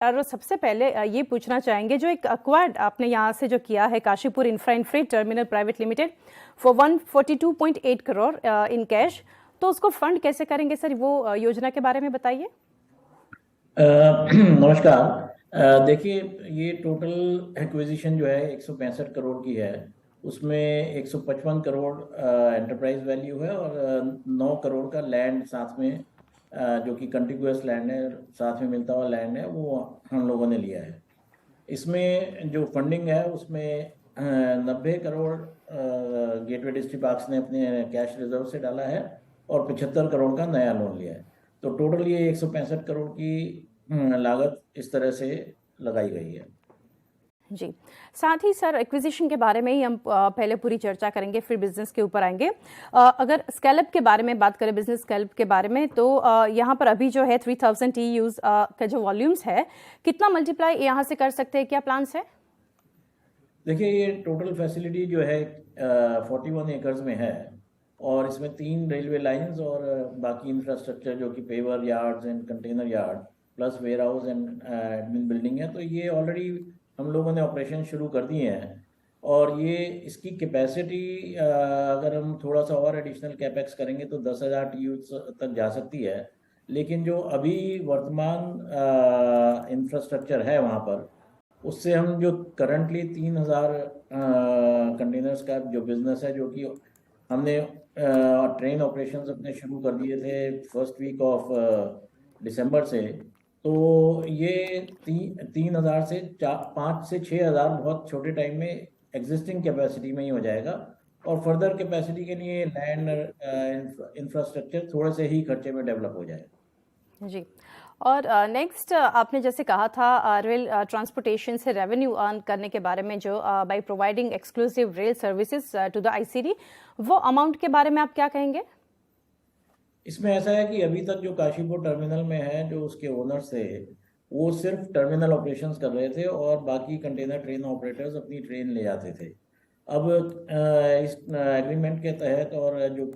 और सबसे पहले ये पूछना चाहेंगे, जो एक एक्वायर्ड आपने यहाँ से जो किया है Kashipur infra and freight terminal private limited for 142.8 crore in cash, तो उसको फंड कैसे करेंगे सर, वो योजना के बारे में बताइए। नमस्कार। देखिए, ये टोटल एक्विजिशन जो है 165 करोड़ की है। उसमें 155 करोड़ एंटरप्राइज वैल्यू है और 9 करोड़ का लैंड साथ में, जो कि कंटिगुअस लैंड है, साथ में मिलता हुआ लैंड है, वो हम लोगों ने लिया है। इसमें जो फंडिंग है उसमें 90 करोड़ गेटवे डिस्ट्रिक्ट पार्क्स ने अपने कैश रिजर्व से डाला है और 75 करोड़ का नया लोन लिया है। तो टोटल ये 165 करोड़ की लागत इस तरह से लगाई गई है। जी, साथ ही सर एक्विजिशन के बारे में ही हम पहले पूरी चर्चा करेंगे, फिर बिजनेस के ऊपर आएंगे। अगर स्केलअप के बारे में बात करें, बिजनेस स्केलअप के बारे में, तो यहाँ पर अभी जो है 3000 TEUs का जो वॉल्यूम्स है, कितना मल्टीप्लाई यहाँ से कर सकते हैं, क्या प्लान्स है? देखिए, ये टोटल फैसिलिटी जो है 41 एकर्स में है और इसमें 3 रेलवे लाइंस और बाकी इंफ्रास्ट्रक्चर जो कि paver yards and container yard plus warehouse and admin building है। तो ये ऑलरेडी हम लोगों ने ऑपरेशन शुरू कर दिए हैं और ये इसकी कैपेसिटी, अगर हम थोड़ा सा और एडिशनल कैपेक्स करेंगे तो 10,000 TEU तक जा सकती है। लेकिन जो अभी वर्तमान इंफ्रास्ट्रक्चर है वहाँ पर, उससे हम जो करंटली 3,000 कंटेनर्स का जो बिजनेस है, जो कि हमने ट्रेन ऑपरेशंस अपने शुरू कर दिए थे फर्स्ट वीक ऑफ दिसंबर से, तो ये 3,000 से 5 से 6,000 बहुत छोटे टाइम में एग्जिस्टिंग कैपेसिटी में ही हो जाएगा और फर्दर कैपेसिटी के लिए लैंड इंफ्रास्ट्रक्चर थोड़े से ही खर्चे में डेवलप हो जाएगा। जी, और नेक्स्ट आपने जैसे कहा था रेल ट्रांसपोर्टेशन से रेवेन्यू अर्न करने के बारे में, जो by providing exclusive rail services to the ICD, वो अमाउंट के बारे में आप क्या कहेंगे? इसमें ऐसा है कि अभी तक जो काशीपुर टर्मिनल में है, जो उसके ओनर्स थे, वो सिर्फ टर्मिनल ऑपरेशंस कर रहे थे और बाकी कंटेनर ट्रेन ऑपरेटर्स अपनी ट्रेन ले जाते थे। अब इस एग्रीमेंट के तहत और जो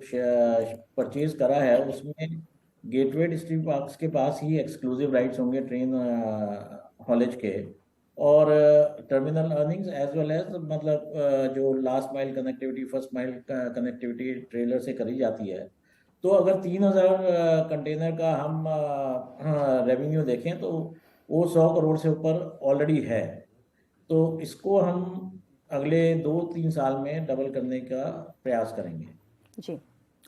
परचेज करा है उसमें गेटवे डिस्ट्रिक्ट पार्क्स के पास ही एक्सक्लूसिव राइट्स होंगे ट्रेन हॉलेज के, और terminal earnings as well as, मतलब जो last mile connectivity, first mile connectivity trailer से करी जाती है। तो अगर 3,000 कंटेनर का हम रेवेन्यू देखें तो वो 100 करोड़ से ऊपर ऑलरेडी है। तो इसको हम अगले 2-3 साल में डबल करने का प्रयास करेंगे। जी,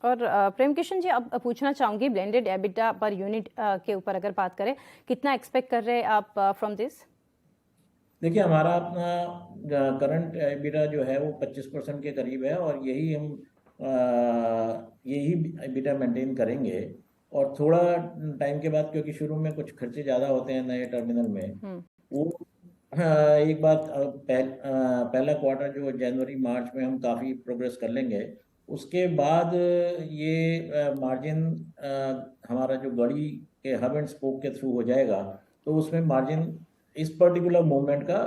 और प्रेम किशन जी, अब पूछना चाहूँगी ब्लेंडेड एबिटा पर यूनिट के ऊपर अगर बात करें, कितना एक्सपेक्ट कर रहे हैं आप फ्रॉम दिस? देखिए, हमारा अपना करंट एबिटा जो है वो 25% के करीब है और यही हम यही एबिटा मेंटेन करेंगे। और थोड़ा टाइम के बाद, क्योंकि शुरू में कुछ खर्चे ज़्यादा होते हैं नए टर्मिनल में, वो एक बात, पहला क्वार्टर जो जनवरी मार्च में हम काफ़ी प्रोग्रेस कर लेंगे, उसके बाद ये मार्जिन हमारा जो गड़ी के हब एंड स्पोक के थ्रू हो जाएगा, तो उसमें मार्जिन इस पर्टिकुलर मोमेंट का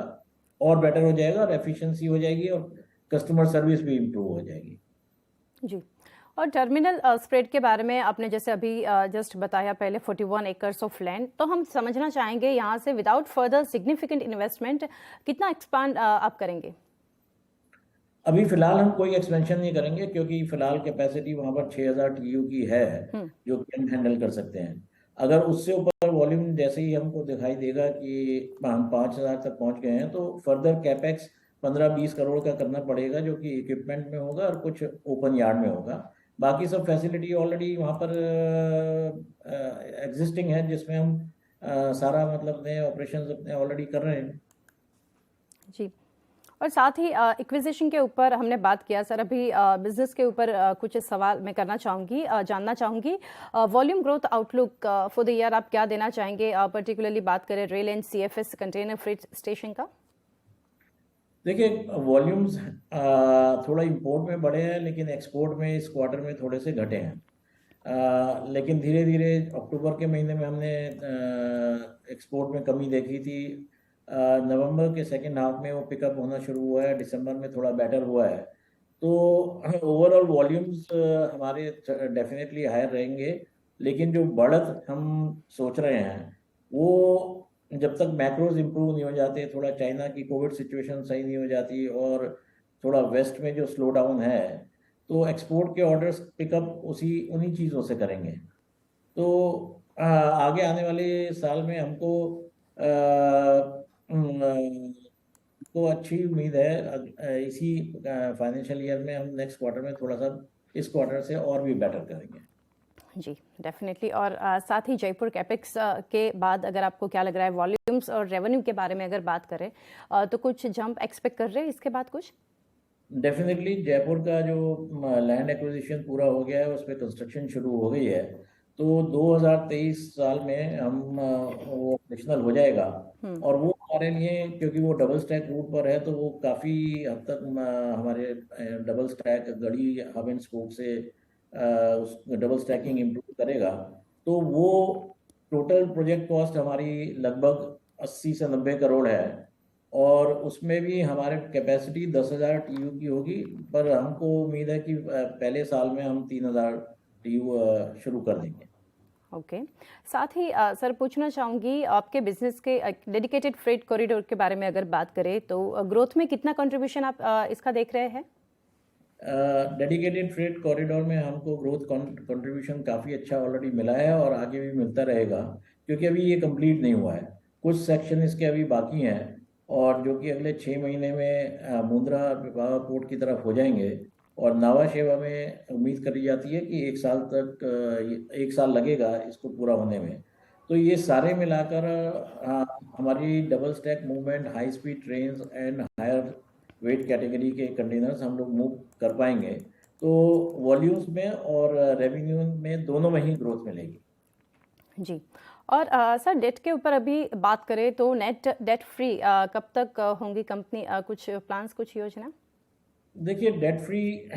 और बेटर हो जाएगा और एफिशिएंसी हो जाएगी और कस्टमर सर्विस भी इम्प्रूव हो जाएगी। जी, और टर्मिनल स्प्रेड के बारे में आपने जैसे अभी जस्ट बताया पहले 41 एकर्स ऑफ लैंड, तो हम समझना चाहेंगे यहाँ से विदाउट फर्दर सिग्निफिकेंट इन्वेस्टमेंट कितना एक्सपांड आप करेंगे? अभी फिलहाल हम कोई एक्सपेंशन नहीं करेंगे क्योंकि फिलहाल कैपेसिटी वहाँ पर 6,000 TEU की है जो कि हम हैंडल कर सकते हैं। अगर उससे ऊपर वॉल्यूम जैसे ही हमको दिखाई देगा कि हम 5,000 तक पहुँच गए हैं, तो फर्दर कैपेक्स 15-20 करोड़ का करना पड़ेगा, जो कि इक्विपमेंट में होगा और कुछ ओपन यार्ड में होगा। बाकी सब फैसिलिटी ऑलरेडी वहाँ पर एग्जिस्टिंग है, जिसमें हम सारा मतलब नए ऑपरेशन अपने ऑलरेडी कर रहे हैं। जी, और साथ ही एक्विजिशन के ऊपर हमने बात किया सर, अभी बिजनेस के ऊपर कुछ सवाल मैं करना चाहूँगी, जानना चाहूँगी volume growth outlook for the year आप क्या देना चाहेंगे, पर्टिकुलरली बात करें rail and CFS container freight station का? देखिए, वॉल्यूम्स थोड़ा इंपोर्ट में बढ़े हैं लेकिन एक्सपोर्ट में इस क्वार्टर में थोड़े से घटे हैं। लेकिन धीरे धीरे अक्टूबर के महीने में हमने एक्सपोर्ट में कमी देखी थी। नवंबर के सेकेंड हाफ में वो पिकअप होना शुरू हुआ है, दिसंबर में थोड़ा बेटर हुआ है। तो ओवरऑल वॉल्यूम्स हमारे डेफिनेटली हायर रहेंगे, लेकिन जो बढ़त हम सोच रहे हैं वो जब तक मैक्रोज इम्प्रूव नहीं हो जाते, थोड़ा चाइना की कोविड सिचुएशन सही नहीं हो जाती और थोड़ा वेस्ट में जो स्लो डाउन है, तो एक्सपोर्ट के ऑर्डर्स पिकअप उसी उन्हीं चीज़ों से करेंगे। तो आगे आने वाले साल में हमको को अच्छी उम्मीद है। इसी फाइनेंशियल ईयर में हम नेक्स्ट क्वार्टर में थोड़ा सा इस क्वार्टर से और भी बेटर करेंगे। जी, डेफिनेटली। और साथ ही जयपुर कैपेक्स के बाद अगर आपको क्या लग रहा है वॉल्यूम्स और रेवेन्यू के बारे में अगर बात करें, तो कुछ जंप एक्सपेक्ट कर रहे हैं इसके बाद कुछ? डेफिनेटली जयपुर का जो लैंड एक्विजिशन पूरा हो गया है, उस पर कंस्ट्रक्शन शुरू हो गई है, तो 2023 साल में हम वो ऑपरेशनल हो जाएगा। और वो हमारे लिए, क्योंकि वो डबल स्टैक रूट पर है, तो वो काफ़ी हद तक हमारे double stack Garhi hub and spoke से उस डबल स्टैकिंग इम्प्रूव करेगा। तो वो टोटल प्रोजेक्ट कॉस्ट हमारी लगभग 80 से 90 करोड़ है, और उसमें भी हमारे कैपेसिटी 10,000 टीयू की होगी, पर हमको उम्मीद है कि पहले साल में हम 3,000 टीयू शुरू कर देंगे। ओके। साथ ही सर पूछना चाहूँगी आपके बिजनेस के डेडिकेटेड फ्रेट कॉरिडोर के बारे में अगर बात करें तो ग्रोथ में कितना कंट्रीब्यूशन आप इसका देख रहे हैं? डेडिकेटेड फ्रेट कॉरिडोर में हमको ग्रोथ कंट्रीब्यूशन काफ़ी अच्छा ऑलरेडी मिला है और आगे भी मिलता रहेगा, क्योंकि अभी ये कंप्लीट नहीं हुआ है। कुछ सेक्शन इसके अभी बाकी हैं, और जो कि अगले 6 महीने में मुंद्रा पिपावा पोर्ट की तरफ हो जाएंगे। और नावा शेवा में उम्मीद करी जाती है कि 1 साल तक 1 साल लगेगा इसको पूरा होने में। तो ये सारे मिलाकर हमारी double stack movement, high speed train and higher weight category के कंटेनर्स हम लोग मूव कर पाएंगे, तो वॉल्यूम्स में और रेवेन्यू में दोनों में ही ग्रोथ मिलेगी। जी। और सर डेट के ऊपर अभी बात करें तो नेट डेट फ्री कब तक होंगी कंपनी, कुछ प्लान्स, कुछ योजना? देखिए, डेट फ्री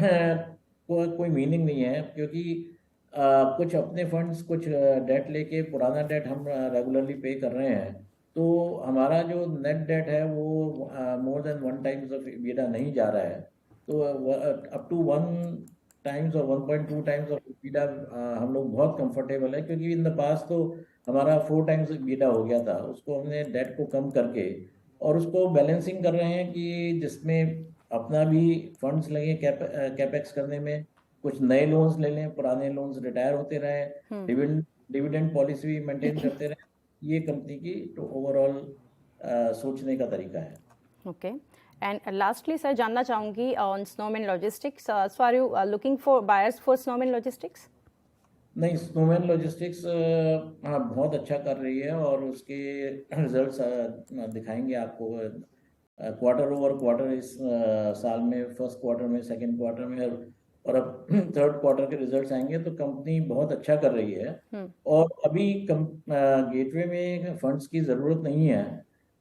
कोई मीनिंग नहीं है, क्योंकि कुछ अपने फंड्स, कुछ डेट लेके पुराना डेट हम रेगुलरली पे कर रहे हैं। तो हमारा जो नेट डेट है वो more than 1 times of EBITDA नहीं जा रहा है। तो अप टू 1 टाइम्स और 1.2 टाइम्स ऑफ EBITDA हम लोग बहुत कंफर्टेबल है, क्योंकि इन द पास तो हमारा 4 टाइम्स EBITDA हो गया था, उसको हमने डेट को कम करके और उसको बैलेंसिंग कर रहे हैं कि जिसमें अपना भी फंड्स लगे कैपेक्स करने में, कुछ नए लोन्स ले लें, पुराने लोन्स रिटायर होते रहें, डिविडेंड डिविडेंड पॉलिसी भी मेंटेन करते रहें। ये कंपनी की तो ओवरऑल सोचने का तरीका है। ओके। एंड लास्टली सर जानना चाहूँगी on Snowman Logistics, so are you looking for buyers for Snowman Logistics? नहीं, स्नोमैन लॉजिस्टिक्स हाँ बहुत अच्छा कर रही है, और उसके रिजल्ट्स दिखाएंगे आपको क्वार्टर ओवर क्वार्टर इस साल में, फर्स्ट क्वार्टर में, सेकंड क्वार्टर में, और अब थर्ड क्वार्टर के रिजल्ट्स आएंगे, तो कंपनी बहुत अच्छा कर रही है। और अभी गेटवे में फंड्स की ज़रूरत नहीं है,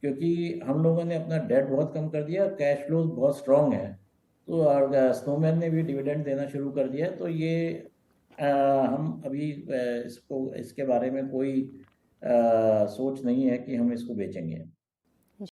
क्योंकि हम लोगों ने अपना डेट बहुत कम कर दिया, कैश फ्लोज बहुत स्ट्रांग है। तो स्नोमैन ने भी डिविडेंड देना शुरू कर दिया है, तो ये हम अभी इसको, इसके बारे में कोई सोच नहीं है कि हम इसको बेचेंगे।